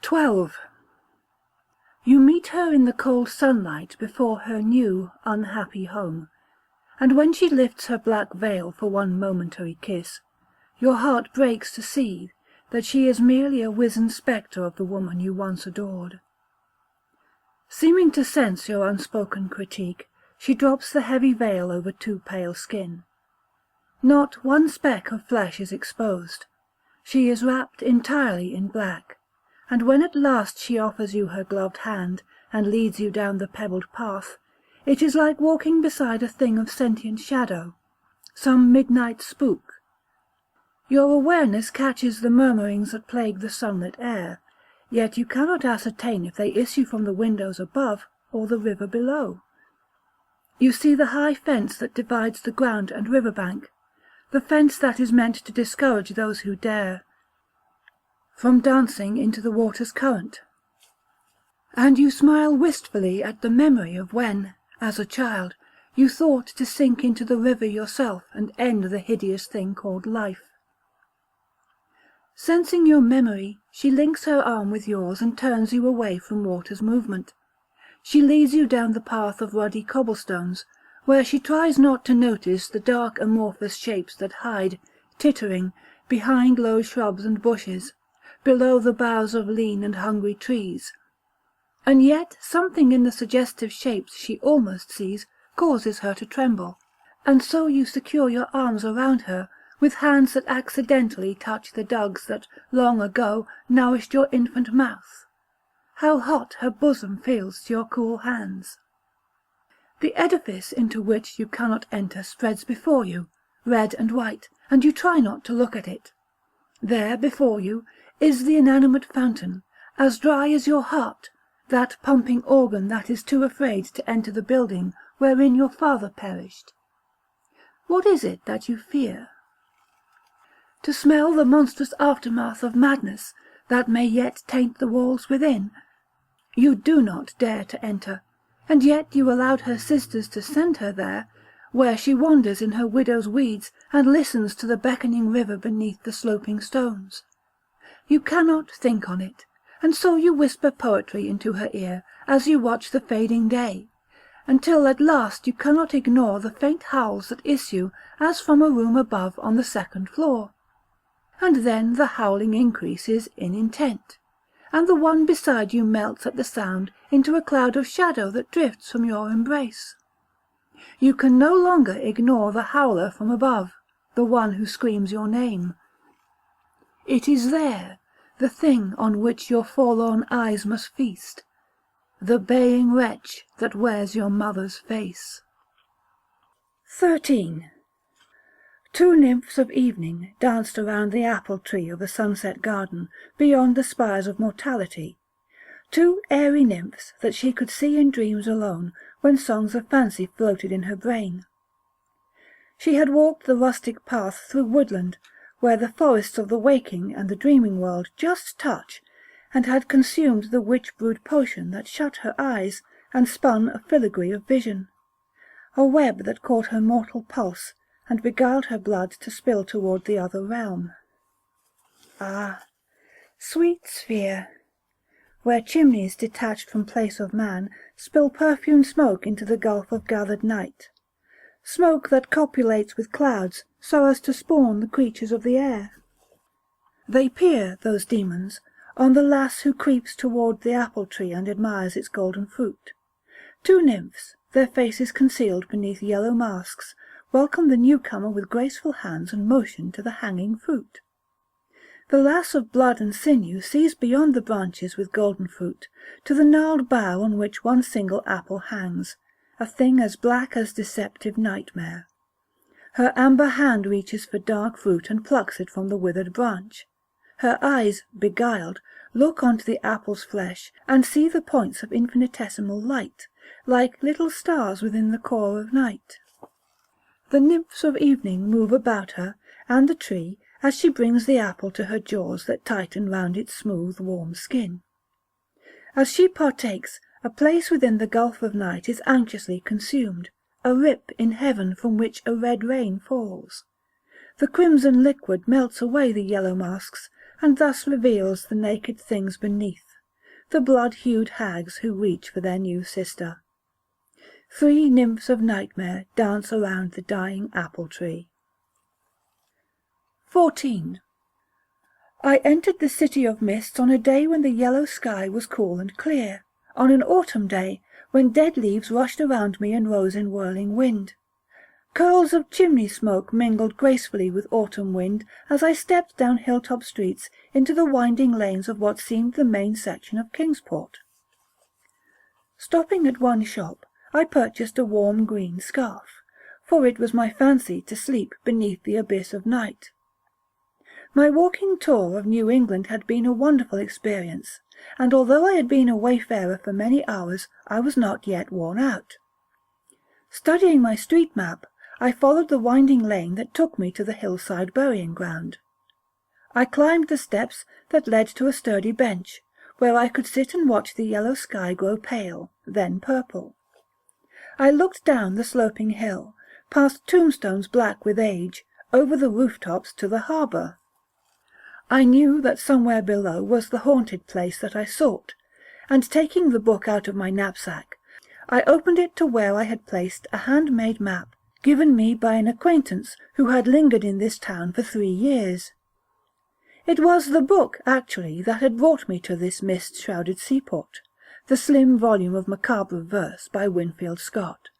12. You meet her in the cold sunlight before her new, unhappy home, and when she lifts her black veil for one momentary kiss, your heart breaks to see that she is merely a wizened spectre of the woman you once adored. Seeming to sense your unspoken critique, she drops the heavy veil over too pale skin. Not one speck of flesh is exposed. She is wrapped entirely in black, and when at last she offers you her gloved hand and leads you down the pebbled path, it is like walking beside a thing of sentient shadow, some midnight spook. Your awareness catches the murmurings that plague the sunlit air, yet you cannot ascertain if they issue from the windows above or the river below. You see the high fence that divides the ground and river bank, the fence that is meant to discourage those who dare from dancing into the water's current. And you smile wistfully at the memory of when, as a child, you thought to sink into the river yourself and end the hideous thing called life. Sensing your memory, she links her arm with yours and turns you away from water's movement. She leads you down the path of ruddy cobblestones, where she tries not to notice the dark amorphous shapes that hide, tittering, behind low shrubs and bushes, below the boughs of lean and hungry trees. And yet something in the suggestive shapes she almost sees causes her to tremble, and so you secure your arms around her, with hands that accidentally touch the dugs that long ago nourished your infant mouth. How hot her bosom feels to your cool hands. The edifice into which you cannot enter spreads before you, red and white, and you try not to look at it. There before you is the inanimate fountain, as dry as your heart, that pumping organ that is too afraid to enter the building wherein your father perished. What is it that you fear? To smell the monstrous aftermath of madness that may yet taint the walls within. You do not dare to enter, and yet you allowed her sisters to send her there, where she wanders in her widow's weeds and listens to the beckoning river beneath the sloping stones. You cannot think on it, and so you whisper poetry into her ear as you watch the fading day, until at last you cannot ignore the faint howls that issue as from a room above on the second floor. And then the howling increases in intent, and the one beside you melts at the sound into a cloud of shadow that drifts from your embrace. You can no longer ignore the howler from above, the one who screams your name. It is there, the thing on which your forlorn eyes must feast, the baying wretch that wears your mother's face. 13. 2 nymphs of evening danced around the apple tree of a sunset garden beyond the spires of mortality, 2 airy nymphs that she could see in dreams alone when songs of fancy floated in her brain. She had walked the rustic path through woodland, where the forests of the waking and the dreaming world just touch, and had consumed the witch-brewed potion that shut her eyes and spun a filigree of vision, a web that caught her mortal pulse and beguiled her blood to spill toward the other realm. Ah, sweet sphere, where chimneys detached from place of man spill perfumed smoke into the gulf of gathered night, smoke that copulates with clouds so as to spawn the creatures of the air. They peer, those demons, on the lass who creeps toward the apple tree and admires its golden fruit. 2 nymphs, their faces concealed beneath yellow masks, welcome the newcomer with graceful hands and motion to the hanging fruit. The lass of blood and sinew sees beyond the branches with golden fruit, to the gnarled bough on which one single apple hangs, a thing as black as deceptive nightmare. Her amber hand reaches for dark fruit and plucks it from the withered branch. Her eyes, beguiled, look onto the apple's flesh and see the points of infinitesimal light, like little stars within the core of night. The nymphs of evening move about her and the tree as she brings the apple to her jaws that tighten round its smooth, warm skin. As she partakes, a place within the gulf of night is anxiously consumed, a rip in heaven from which a red rain falls. The crimson liquid melts away the yellow masks, and thus reveals the naked things beneath. the blood-hued hags who reach for their new sister. 3 nymphs of nightmare dance around the dying apple-tree. 14. I entered the city of mists on a day when the yellow sky was cool and clear, on an autumn day, when dead leaves rushed around me and rose in whirling wind. Curls of chimney smoke mingled gracefully with autumn wind as I stepped down hilltop streets into the winding lanes of what seemed the main section of Kingsport. Stopping at one shop, I purchased a warm green scarf, for it was my fancy to sleep beneath the abyss of night. My walking tour of New England had been a wonderful experience, and although I had been a wayfarer for many hours, I was not yet worn out. Studying my street map, I followed the winding lane that took me to the hillside burying ground. I climbed the steps that led to a sturdy bench, where I could sit and watch the yellow sky grow pale, then purple. I looked down the sloping hill, past tombstones black with age, over the rooftops to the harbour. I knew that somewhere below was the haunted place that I sought, and taking the book out of my knapsack, I opened it to where I had placed a handmade map given me by an acquaintance who had lingered in this town for 3 years. It was the book, actually, that had brought me to this mist-shrouded seaport, the slim volume of macabre verse by Winfield Scott.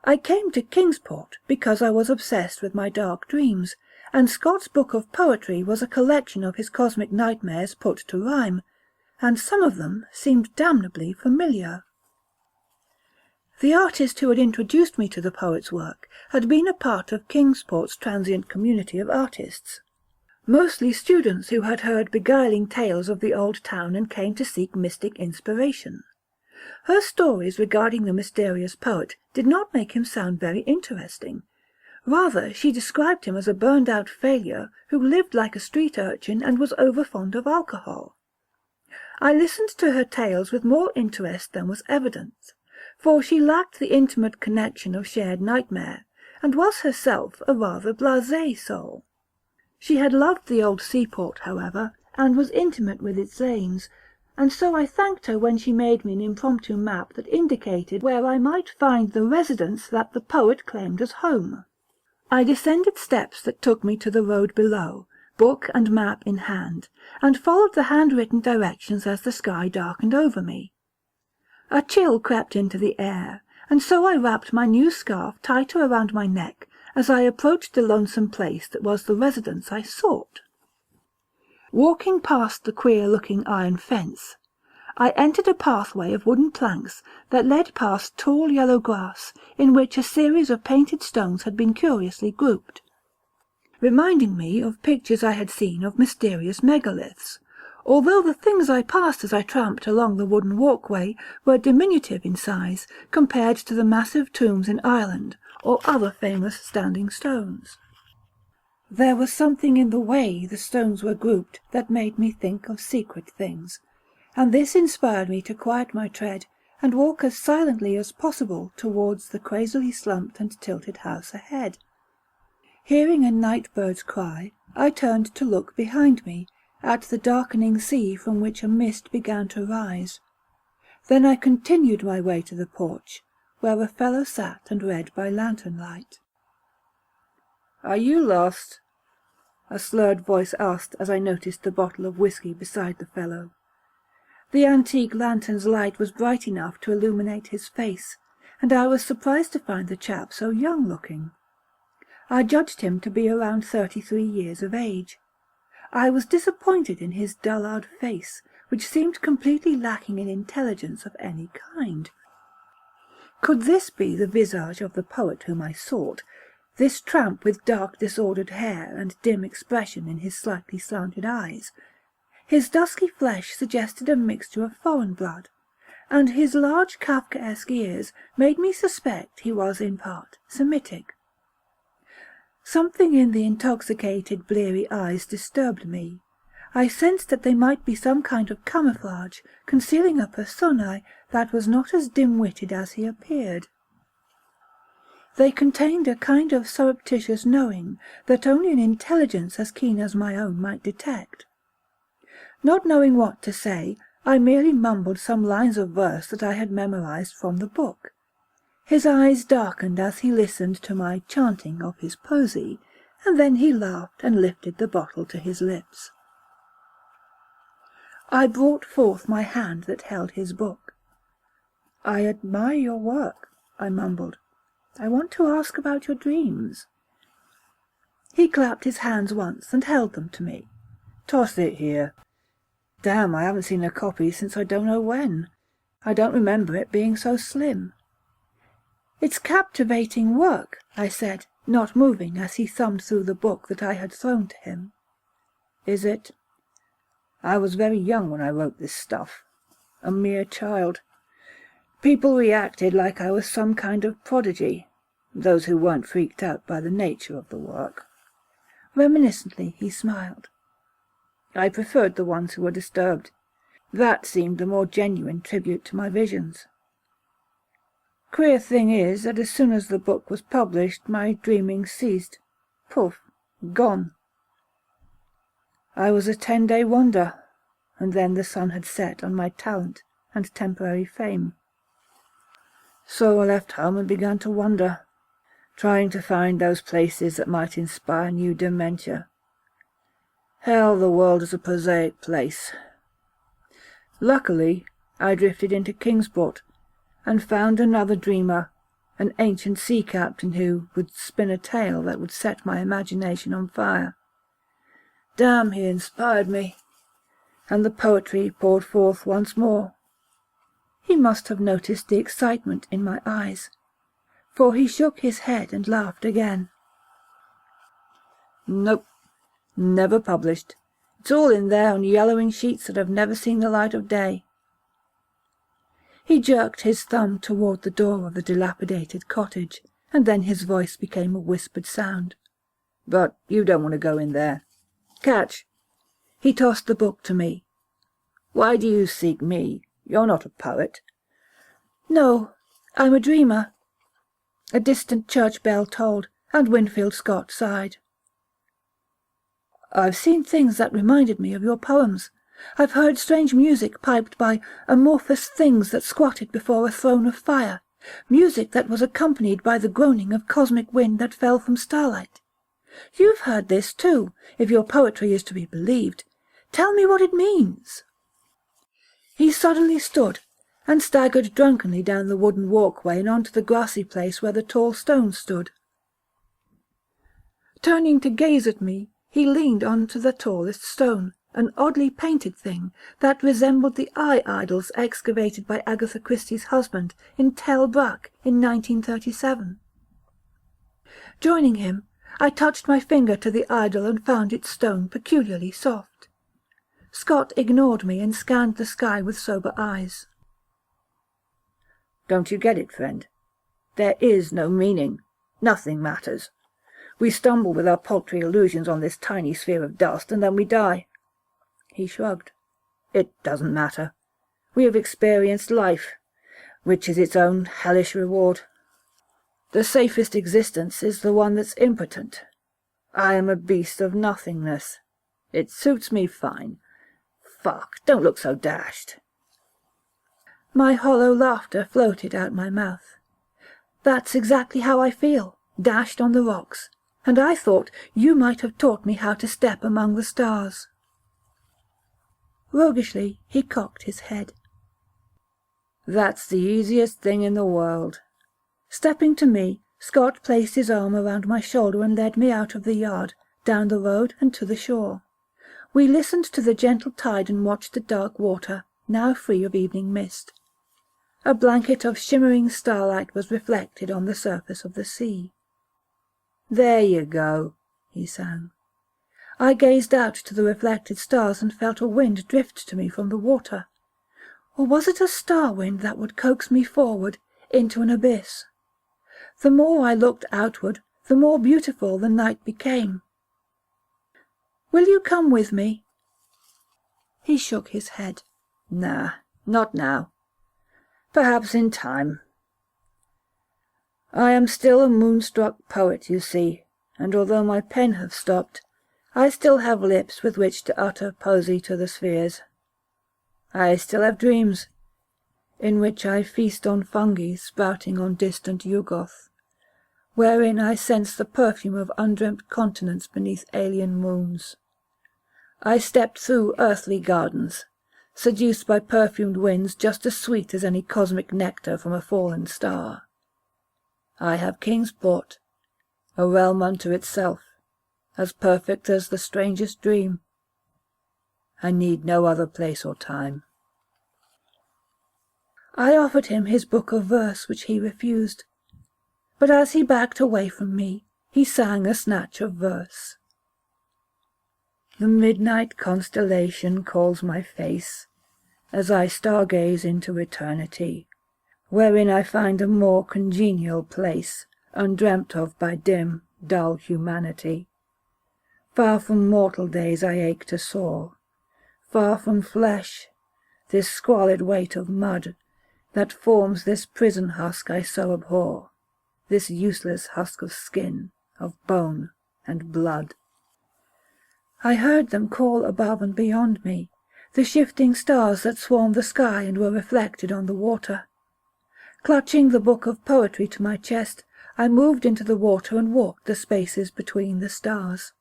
I came to Kingsport because I was obsessed with my dark dreams, and Scott's book of poetry was a collection of his cosmic nightmares put to rhyme, and some of them seemed damnably familiar. The artist who had introduced me to the poet's work had been a part of Kingsport's transient community of artists, mostly students who had heard beguiling tales of the old town and came to seek mystic inspiration. Her stories regarding the mysterious poet did not make him sound very interesting. Rather, she described him as a burned-out failure who lived like a street urchin and was over-fond of alcohol. I listened to her tales with more interest than was evident, for she lacked the intimate connection of shared nightmare, and was herself a rather blasé soul. She had loved the old seaport, however, and was intimate with its lanes, and so I thanked her when she made me an impromptu map that indicated where I might find the residence that the poet claimed as home. I descended steps that took me to the road below, book and map in hand, and followed the handwritten directions as the sky darkened over me. A chill crept into the air, and so I wrapped my new scarf tighter around my neck as I approached the lonesome place that was the residence I sought. Walking past the queer-looking iron fence, I entered a pathway of wooden planks that led past tall yellow grass in which a series of painted stones had been curiously grouped, reminding me of pictures I had seen of mysterious megaliths, although the things I passed as I tramped along the wooden walkway were diminutive in size compared to the massive tombs in Ireland or other famous standing stones. There was something in the way the stones were grouped that made me think of secret things, and this inspired me to quiet my tread and walk as silently as possible towards the crazily slumped and tilted house ahead. Hearing a night bird's cry, I turned to look behind me, at the darkening sea from which a mist began to rise. Then I continued my way to the porch, where a fellow sat and read by lantern light. "Are you lost?" a slurred voice asked as I noticed the bottle of whiskey beside the fellow. The antique lantern's light was bright enough to illuminate his face, and I was surprised to find the chap so young-looking. I judged him to be around 33 years of age. I was disappointed in his dullard face, which seemed completely lacking in intelligence of any kind. Could this be the visage of the poet whom I sought, this tramp with dark disordered hair and dim expression in his slightly slanted eyes? His dusky flesh suggested a mixture of foreign blood, and his large Kafkaesque ears made me suspect he was in part Semitic. Something in the intoxicated, bleary eyes disturbed me. I sensed that they might be some kind of camouflage, concealing a persona that was not as dim-witted as he appeared. They contained a kind of surreptitious knowing that only an intelligence as keen as my own might detect. Not knowing what to say, I merely mumbled some lines of verse that I had memorized from the book. His eyes darkened as he listened to my chanting of his posy, and then he laughed and lifted the bottle to his lips. I brought forth my hand that held his book. "I admire your work," I mumbled. "I want to ask about your dreams." He clapped his hands once and held them to me. "Toss it here. Damn, I haven't seen a copy since I don't know when. I don't remember it being so slim." "It's captivating work," I said, not moving as he thumbed through the book that I had thrown to him. "Is it? I was very young when I wrote this stuff. A mere child. People reacted like I was some kind of prodigy, those who weren't freaked out by the nature of the work." Reminiscently he smiled. "I preferred the ones who were disturbed. That seemed the more genuine tribute to my visions. Queer thing is that as soon as the book was published, my dreaming ceased. Poof, gone. I was a 10-day wonder, and then the sun had set on my talent and temporary fame. So I left home and began to wander, trying to find those places that might inspire new dementia. Hell, the world is a prosaic place. Luckily, I drifted into Kingsport and found another dreamer, an ancient sea captain who would spin a tale that would set my imagination on fire. Damn, he inspired me, and the poetry poured forth once more. He must have noticed the excitement in my eyes, for he shook his head and laughed again. Nope, never published. It's all in there on yellowing sheets that have never seen the light of day. He jerked his thumb toward the door of the dilapidated cottage, and then his voice became a whispered sound. But you don't want to go in there. Catch. He tossed the book to me. Why do you seek me? You're not a poet. No, I'm a dreamer. A distant church bell tolled, and Winfield Scott sighed. I've seen things that reminded me of your poems. I've heard strange music piped by amorphous things that squatted before a throne of fire, music that was accompanied by the groaning of cosmic wind that fell from starlight. You've heard this too, if your poetry is to be believed. Tell me what it means. He suddenly stood and staggered drunkenly down the wooden walkway and onto the grassy place where the tall stones stood. Turning to gaze at me, he leaned onto the tallest stone, an oddly painted thing that resembled the eye-idols excavated by Agatha Christie's husband in Tel Brac in 1937. Joining him, I touched my finger to the idol and found its stone peculiarly soft. Scott ignored me and scanned the sky with sober eyes. Don't you get it, friend? There is no meaning. Nothing matters. We stumble with our paltry illusions on this tiny sphere of dust, and then we die. He shrugged. It doesn't matter. We have experienced life, which is its own hellish reward. The safest existence is the one that's impotent. I am a beast of nothingness. It suits me fine. Fuck, don't look so dashed. My hollow laughter floated out my mouth. That's exactly how I feel, dashed on the rocks, and I thought you might have taught me how to step among the stars. Roguishly he cocked his head. That's the easiest thing in the world. Stepping to me, Scott placed his arm around my shoulder and led me out of the yard, down the road and to the shore. We listened to the gentle tide and watched the dark water, now free of evening mist. A blanket of shimmering starlight was reflected on the surface of the sea. There you go, he sang. I gazed out to the reflected stars and felt a wind drift to me from the water. Or was it a star wind that would coax me forward into an abyss? The more I looked outward, the more beautiful the night became. Will you come with me? He shook his head. Nah, not now. Perhaps in time. I am still a moonstruck poet, you see, and although my pen has stopped, I still have lips with which to utter poesy to the spheres. I still have dreams, in which I feast on fungi sprouting on distant Yugoth, wherein I sense the perfume of undreamt continents beneath alien moons. I stepped through earthly gardens, seduced by perfumed winds just as sweet as any cosmic nectar from a fallen star. I have Kingsport, a realm unto itself, as perfect as the strangest dream. I need no other place or time. I offered him his book of verse, which he refused, but as he backed away from me, he sang a snatch of verse. The midnight constellation calls my face, as I stargaze into eternity, wherein I find a more congenial place, undreamt of by dim, dull humanity. Far from mortal days I ache to soar, far from flesh, this squalid weight of mud, that forms this prison husk I so abhor, this useless husk of skin, of bone and blood. I heard them call above and beyond me, the shifting stars that swarmed the sky and were reflected on the water. Clutching the book of poetry to my chest, I moved into the water and walked the spaces between the stars.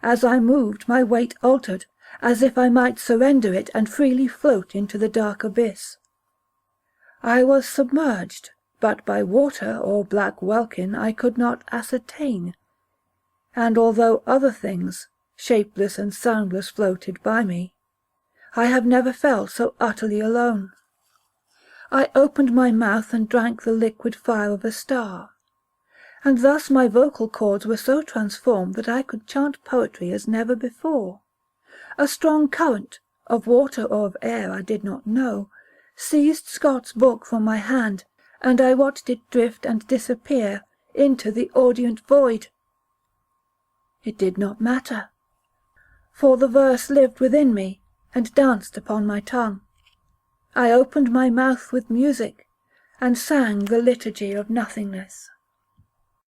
As I moved, my weight altered, as if I might surrender it and freely float into the dark abyss. I was submerged, but by water or black welkin I could not ascertain, and although other things, shapeless and soundless, floated by me, I have never felt so utterly alone. I opened my mouth and drank the liquid fire of a star, and thus my vocal cords were so transformed that I could chant poetry as never before. A strong current, of water or of air I did not know, seized Scott's book from my hand, and I watched it drift and disappear into the audient void. It did not matter, for the verse lived within me and danced upon my tongue. I opened my mouth with music and sang the liturgy of nothingness.